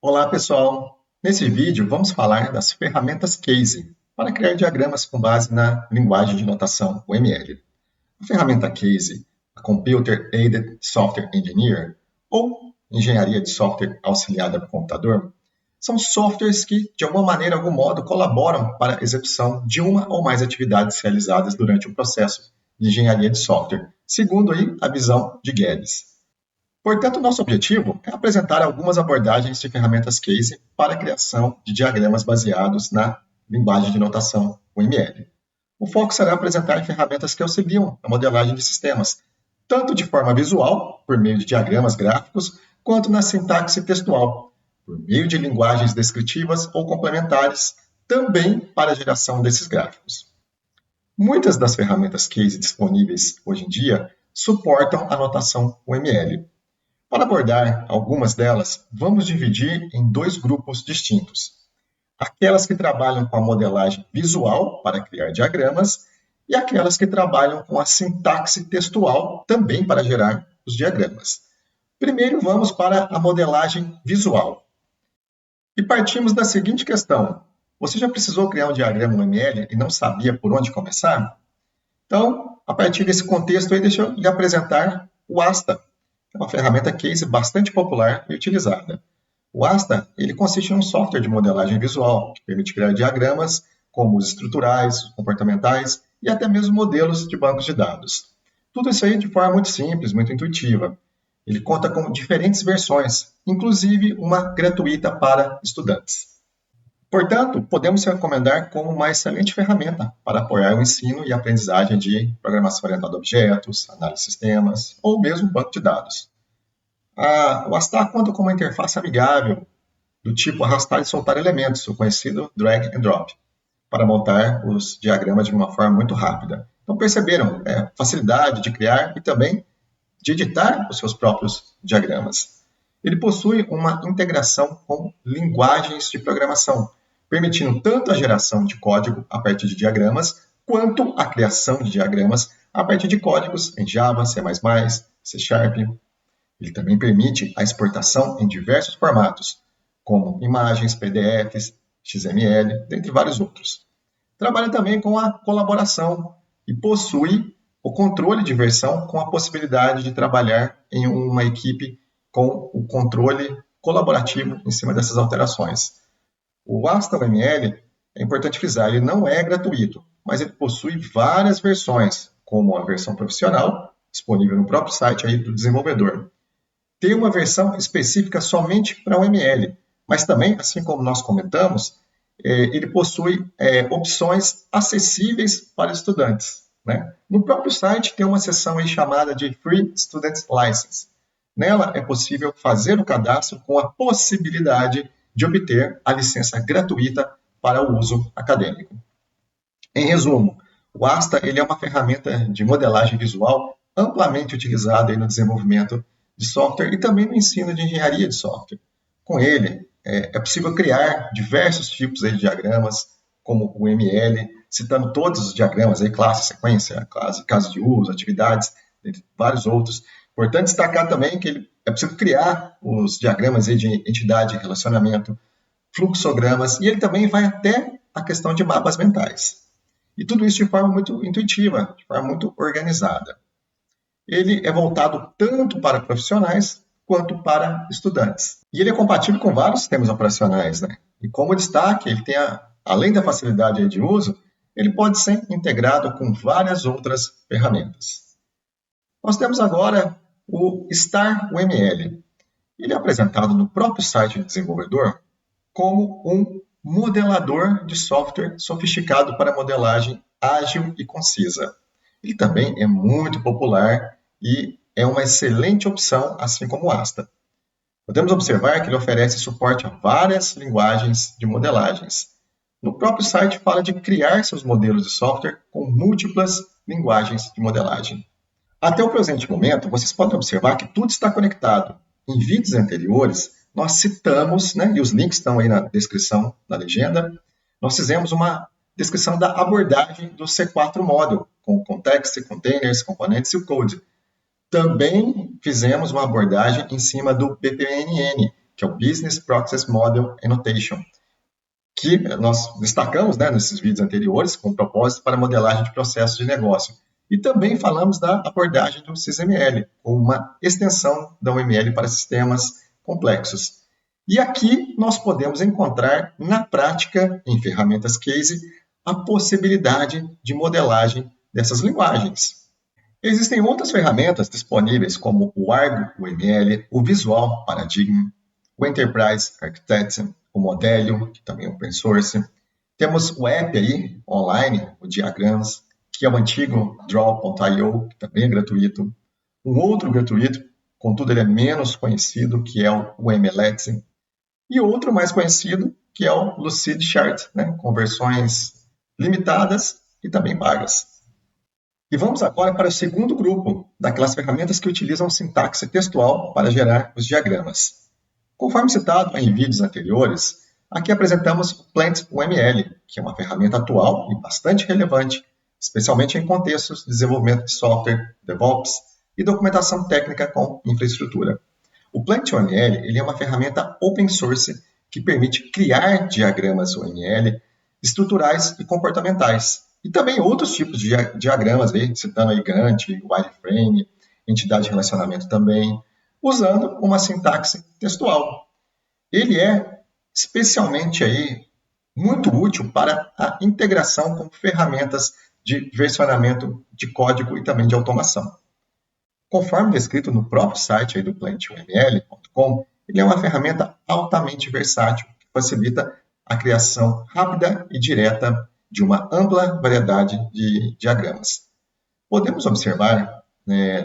Olá, pessoal! Nesse vídeo, vamos falar das ferramentas Case para criar diagramas com base na linguagem de notação, o ML. A ferramenta Case, a Computer Aided Software Engineer, ou Engenharia de Software Auxiliada por Computador, são softwares que, de alguma maneira, algum modo, colaboram para a execução de uma ou mais atividades realizadas durante o processo de engenharia de software, segundo aí a visão de Guedes. Portanto, nosso objetivo é apresentar algumas abordagens de ferramentas Case para a criação de diagramas baseados na linguagem de notação, o ML. O foco será apresentar ferramentas que auxiliam a modelagem de sistemas, tanto de forma visual, por meio de diagramas gráficos, quanto na sintaxe textual, por meio de linguagens descritivas ou complementares, também para a geração desses gráficos. Muitas das ferramentas Case disponíveis hoje em dia suportam a notação UML. Para abordar algumas delas, vamos dividir em dois grupos distintos. Aquelas que trabalham com a modelagem visual para criar diagramas e aquelas que trabalham com a sintaxe textual também para gerar os diagramas. Primeiro, vamos para a modelagem visual. E partimos da seguinte questão: você já precisou criar um diagrama UML e não sabia por onde começar? Então, a partir desse contexto aí, deixa eu lhe apresentar o ASTA. É uma ferramenta Case bastante popular e utilizada. O ASTA ele consiste em um software de modelagem visual que permite criar diagramas como os estruturais, os comportamentais e até mesmo modelos de bancos de dados. Tudo isso aí de forma muito simples, muito intuitiva. Ele conta com diferentes versões, inclusive uma gratuita para estudantes. Portanto, podemos recomendar como uma excelente ferramenta para apoiar o ensino e a aprendizagem de programação orientada a objetos, análise de sistemas ou mesmo banco de dados. O ASTA conta com uma interface amigável do tipo arrastar e soltar elementos, o conhecido drag and drop, para montar os diagramas de uma forma muito rápida. Então perceberam facilidade de criar e também de editar os seus próprios diagramas. Ele possui uma integração com linguagens de programação, permitindo tanto a geração de código a partir de diagramas, quanto a criação de diagramas a partir de códigos em Java, C++, C#. Ele também permite a exportação em diversos formatos, como imagens, PDFs, XML, dentre vários outros. Trabalha também com a colaboração e possui o controle de versão com a possibilidade de trabalhar em uma equipe com o controle colaborativo em cima dessas alterações. O ASTA UML, é importante frisar, ele não é gratuito, mas ele possui várias versões, como a versão profissional, disponível no próprio site aí do desenvolvedor. Tem uma versão específica somente para o ML, mas também, assim como nós comentamos, ele possui opções acessíveis para estudantes. Né? No próprio site tem uma seção aí chamada de Free Student License. Nela é possível fazer o cadastro com a possibilidade de obter a licença gratuita para o uso acadêmico. Em resumo, o ASTA ele é uma ferramenta de modelagem visual amplamente utilizada aí no desenvolvimento de software e também no ensino de engenharia de software. Com ele, é possível criar diversos tipos aí de diagramas, como o ML, citando todos os diagramas, aí, classe, sequência, caso de uso, atividades, entre vários outros. Importante destacar também que é possível criar os diagramas aí de entidade, relacionamento, fluxogramas, e ele também vai até a questão de mapas mentais. E tudo isso de forma muito intuitiva, de forma muito organizada. Ele é voltado tanto para profissionais quanto para estudantes. E ele é compatível com vários sistemas operacionais, né? E como destaque, ele tem, além da facilidade de uso, ele pode ser integrado com várias outras ferramentas. Nós temos agora o Star UML. Ele é apresentado no próprio site do desenvolvedor como um modelador de software sofisticado para modelagem ágil e concisa. Ele também é muito popular e é uma excelente opção, assim como o ASTA. Podemos observar que ele oferece suporte a várias linguagens de modelagens. No próprio site fala de criar seus modelos de software com múltiplas linguagens de modelagem. Até o presente momento, vocês podem observar que tudo está conectado. Em vídeos anteriores, nós citamos, e os links estão aí na descrição, na legenda, nós fizemos uma descrição da abordagem do C4 Model, com Context, Containers, Components e o Code. Também fizemos uma abordagem em cima do BPMN, que é o Business Process Model Annotation, que nós destacamos, né, nesses vídeos anteriores, com propósito para modelagem de processos de negócio. E também falamos da abordagem do SysML, com uma extensão da UML para sistemas complexos. E aqui nós podemos encontrar, na prática, em ferramentas case, a possibilidade de modelagem dessas linguagens. Existem outras ferramentas disponíveis, como o Argo UML, o Visual Paradigm, o Enterprise Architect, o Modelium, que também é open source. Temos o app aí, online, o Diagrams, que é o antigo Draw.io, que também é gratuito. Um outro gratuito, contudo ele é menos conhecido, que é o MLET. E outro mais conhecido, que é o Lucidchart, né, com versões limitadas e também pagas. E vamos agora para o segundo grupo, daquelas ferramentas que utilizam sintaxe textual para gerar os diagramas. Conforme citado em vídeos anteriores, aqui apresentamos o PlantUML, que é uma ferramenta atual e bastante relevante, especialmente em contextos de desenvolvimento de software, DevOps e documentação técnica com infraestrutura. O PlantUML ele é uma ferramenta open source que permite criar diagramas UML estruturais e comportamentais, e também outros tipos de diagramas, citando aí Gantt, wireframe, entidade de relacionamento também, usando uma sintaxe textual. Ele é especialmente aí muito útil para a integração com ferramentas de versionamento de código e também de automação. Conforme descrito no próprio site aí do plantuml.com, ele é uma ferramenta altamente versátil que facilita a criação rápida e direta de uma ampla variedade de diagramas. Podemos observar,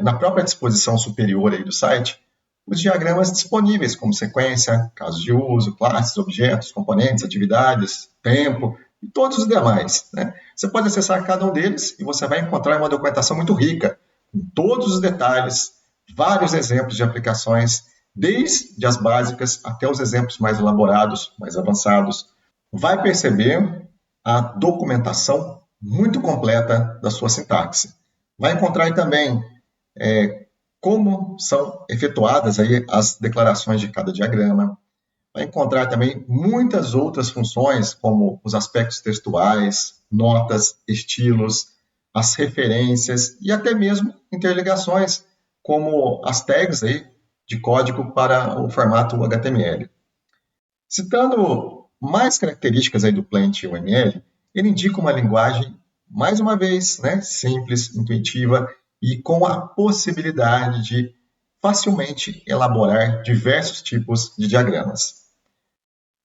na própria disposição superior aí do site, os diagramas disponíveis como sequência, casos de uso, classes, objetos, componentes, atividades, tempo e todos os demais. Né? Você pode acessar cada um deles e você vai encontrar uma documentação muito rica, com todos os detalhes, vários exemplos de aplicações, desde as básicas até os exemplos mais elaborados, mais avançados. Vai perceber a documentação muito completa da sua sintaxe. Vai encontrar também como são efetuadas aí as declarações de cada diagrama. Vai encontrar também muitas outras funções, como os aspectos textuais, notas, estilos, as referências e até mesmo interligações, como as tags aí de código para o formato HTML. Citando mais características aí do PlantUML, ele indica uma linguagem, mais uma vez, né, simples, intuitiva e com a possibilidade de facilmente elaborar diversos tipos de diagramas.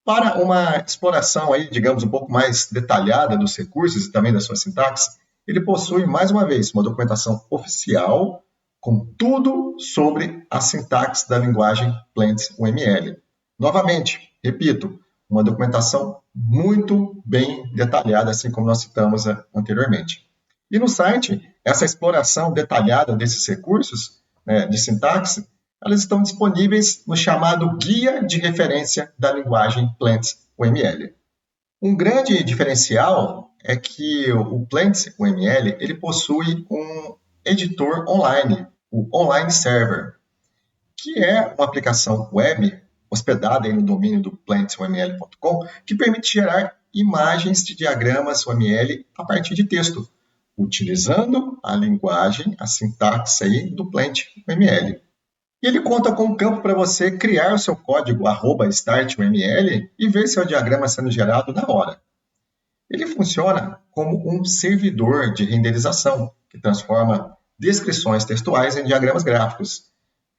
Para uma exploração aí, digamos, um pouco mais detalhada dos recursos e também da sua sintaxe, ele possui, mais uma vez, uma documentação oficial com tudo sobre a sintaxe da linguagem PlantUML. Novamente, repito, uma documentação muito bem detalhada, assim como nós citamos anteriormente. E no site, essa exploração detalhada desses recursos, de sintaxe, elas estão disponíveis no chamado Guia de Referência da Linguagem PlantUML. Um grande diferencial é que o PlantUML ele possui um editor online, o Online Server, que é uma aplicação web hospedada aí no domínio do plantuml.com, que permite gerar imagens de diagramas UML a partir de texto, utilizando a linguagem, a sintaxe aí do PlantUML. E ele conta com um campo para você criar o seu código @startuml e ver seu diagrama sendo gerado na hora. Ele funciona como um servidor de renderização, que transforma descrições textuais em diagramas gráficos,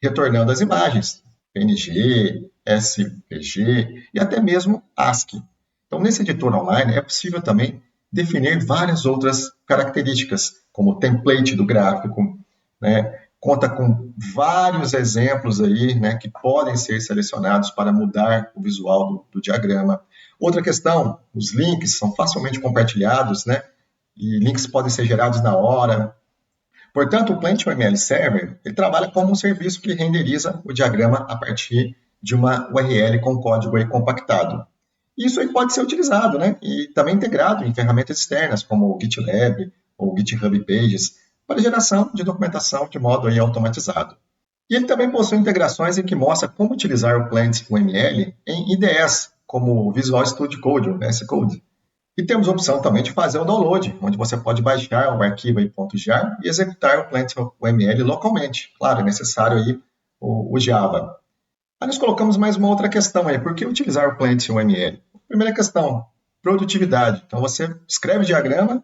retornando as imagens, PNG, SVG e até mesmo ASCII. Então, nesse editor online, é possível também definir várias outras características, como o template do gráfico, né? Conta com vários exemplos aí, né, que podem ser selecionados para mudar o visual do diagrama. Outra questão, os links são facilmente compartilhados, né, e links podem ser gerados na hora. Portanto, o PlantUML Server ele trabalha como um serviço que renderiza o diagrama a partir de uma URL com código aí compactado. Isso aí pode ser utilizado, né, e também integrado em ferramentas externas, como o GitLab ou o GitHub Pages, para geração de documentação de modo aí automatizado. E ele também possui integrações em que mostra como utilizar o Plant UML em IDEs, como o Visual Studio Code, o VS Code. E temos a opção também de fazer o download, onde você pode baixar o arquivo aí .jar e executar o Plant UML localmente. Claro, é necessário aí o Java. Aí nós colocamos mais uma outra questão aí, por que utilizar o Plant UML? Primeira questão, produtividade. Então você escreve o diagrama,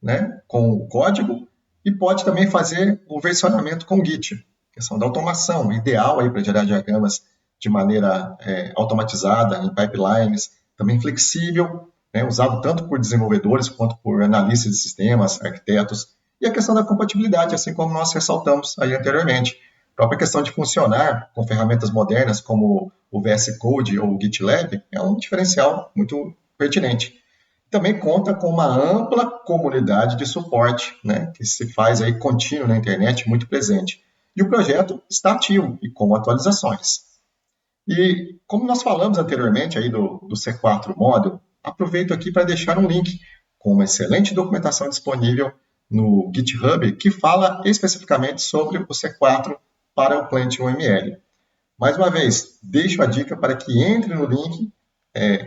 né, com o código e pode também fazer o versionamento com o Git. Questão da automação, ideal aí para gerar diagramas de maneira automatizada, em pipelines, também flexível, né, usado tanto por desenvolvedores quanto por analistas de sistemas, arquitetos, e a questão da compatibilidade, assim como nós ressaltamos aí anteriormente. A própria questão de funcionar com ferramentas modernas como o VS Code ou o GitLab é um diferencial muito pertinente. Também conta com uma ampla comunidade de suporte, né, que se faz aí contínuo na internet, muito presente. E o projeto está ativo e com atualizações. E como nós falamos anteriormente aí do C4 Model, aproveito aqui para deixar um link com uma excelente documentação disponível no GitHub que fala especificamente sobre o C4 para o Plant UML. Mais uma vez, deixo a dica para que entre no link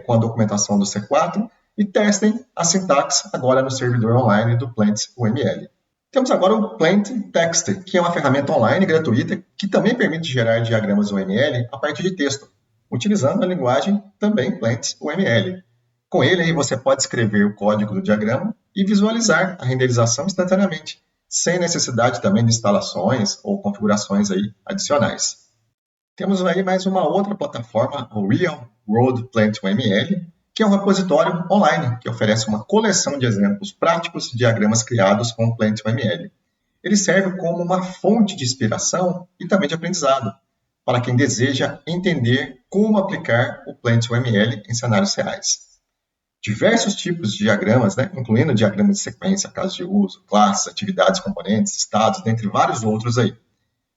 com a documentação do C4 e testem a sintaxe agora no servidor online do Plant UML. Temos agora o Plant Text, que é uma ferramenta online gratuita que também permite gerar diagramas UML a partir de texto, utilizando a linguagem também Plant UML. Com ele aí você pode escrever o código do diagrama e visualizar a renderização instantaneamente, sem necessidade também de instalações ou configurações aí adicionais. Temos aí mais uma outra plataforma, o Real World Plant UML, que é um repositório online que oferece uma coleção de exemplos práticos de diagramas criados com o Plant UML. Ele serve como uma fonte de inspiração e também de aprendizado para quem deseja entender como aplicar o Plant UML em cenários reais. Diversos tipos de diagramas, né, incluindo diagramas de sequência, casos de uso, classes, atividades, componentes, estados, dentre vários outros aí.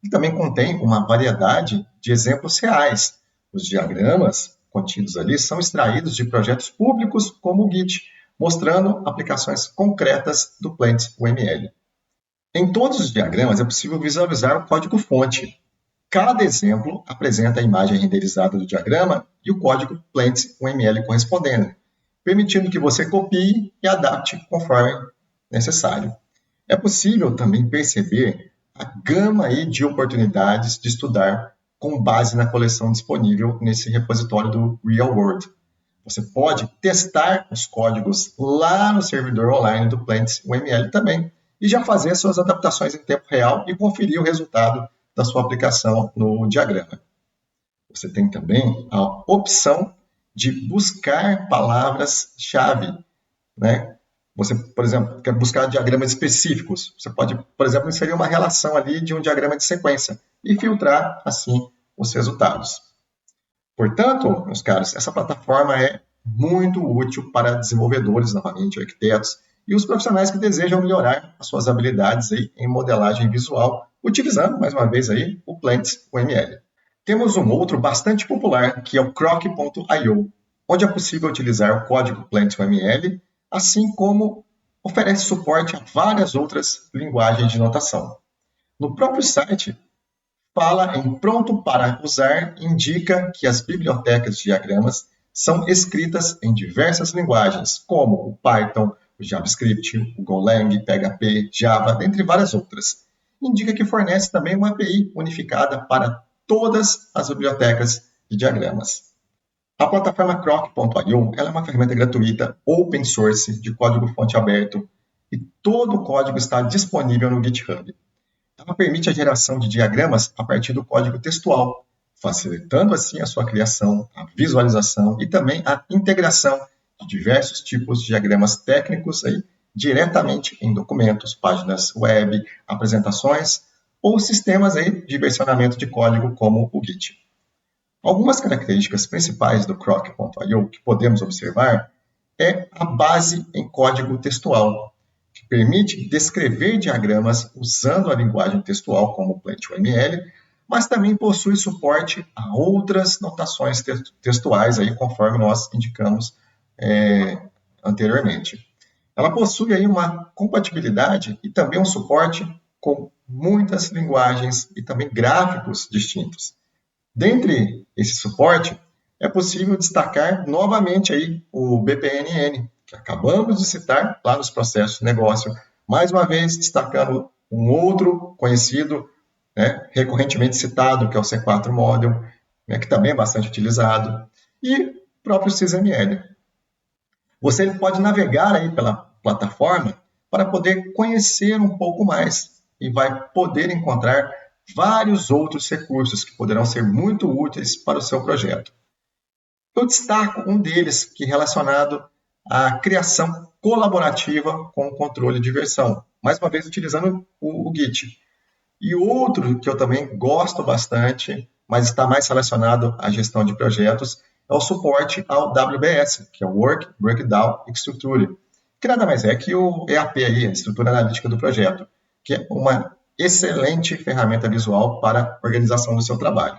E também contém uma variedade de exemplos reais. Os diagramas contidos ali são extraídos de projetos públicos como o Git, mostrando aplicações concretas do Plant UML. Em todos os diagramas é possível visualizar o código-fonte. Cada exemplo apresenta a imagem renderizada do diagrama e o código Plant UML correspondente, permitindo que você copie e adapte conforme necessário. É possível também perceber a gama aí de oportunidades de estudar com base na coleção disponível nesse repositório do Real World. Você pode testar os códigos lá no servidor online do Plant UML também e já fazer suas adaptações em tempo real e conferir o resultado da sua aplicação no diagrama. Você tem também a opção de buscar palavras-chave, né? Você, por exemplo, quer buscar diagramas específicos. Você pode, por exemplo, inserir uma relação ali de um diagrama de sequência e filtrar, assim, os resultados. Portanto, meus caros, essa plataforma é muito útil para desenvolvedores, novamente, arquitetos e os profissionais que desejam melhorar as suas habilidades aí em modelagem visual, utilizando, mais uma vez, aí, o Plant UML. Temos um outro bastante popular, que é o Croc.io, onde é possível utilizar o código Plant UML, assim como oferece suporte a várias outras linguagens de notação. No próprio site, fala em pronto para usar, indica que as bibliotecas de diagramas são escritas em diversas linguagens, como o Python, o JavaScript, o Golang, PHP, Java, dentre várias outras. Indica que fornece também uma API unificada para todas as bibliotecas de diagramas. A plataforma Croc.io é uma ferramenta gratuita, open source, de código-fonte aberto, e todo o código está disponível no GitHub. Ela permite a geração de diagramas a partir do código textual, facilitando assim a sua criação, a visualização e também a integração de diversos tipos de diagramas técnicos aí, diretamente em documentos, páginas web, apresentações ou sistemas aí de versionamento de código como o Git. Algumas características principais do Croc.io que podemos observar é a base em código textual, que permite descrever diagramas usando a linguagem textual como o Plant UML, mas também possui suporte a outras notações textuais, aí, conforme nós indicamos anteriormente. Ela possui aí uma compatibilidade e também um suporte com muitas linguagens e também gráficos distintos. Dentre esse suporte, é possível destacar novamente aí o BPMN, que acabamos de citar lá nos processos de negócio, mais uma vez destacando um outro conhecido, né, recorrentemente citado, que é o C4 Model, né, que também é bastante utilizado, e o próprio SysML. Você pode navegar aí pela plataforma para poder conhecer um pouco mais e vai poder encontrar vários outros recursos que poderão ser muito úteis para o seu projeto. Eu destaco um deles que é relacionado à criação colaborativa com o controle de versão, mais uma vez utilizando o Git. E outro que eu também gosto bastante, mas está mais relacionado à gestão de projetos, é o suporte ao WBS, que é o Work, Breakdown Structure, que nada mais é que o EAP aí, a estrutura analítica do projeto, que é uma excelente ferramenta visual para a organização do seu trabalho.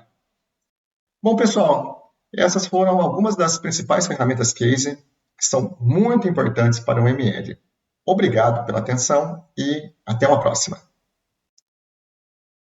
Bom, pessoal, essas foram algumas das principais ferramentas case que são muito importantes para o ML. Obrigado pela atenção e até uma próxima.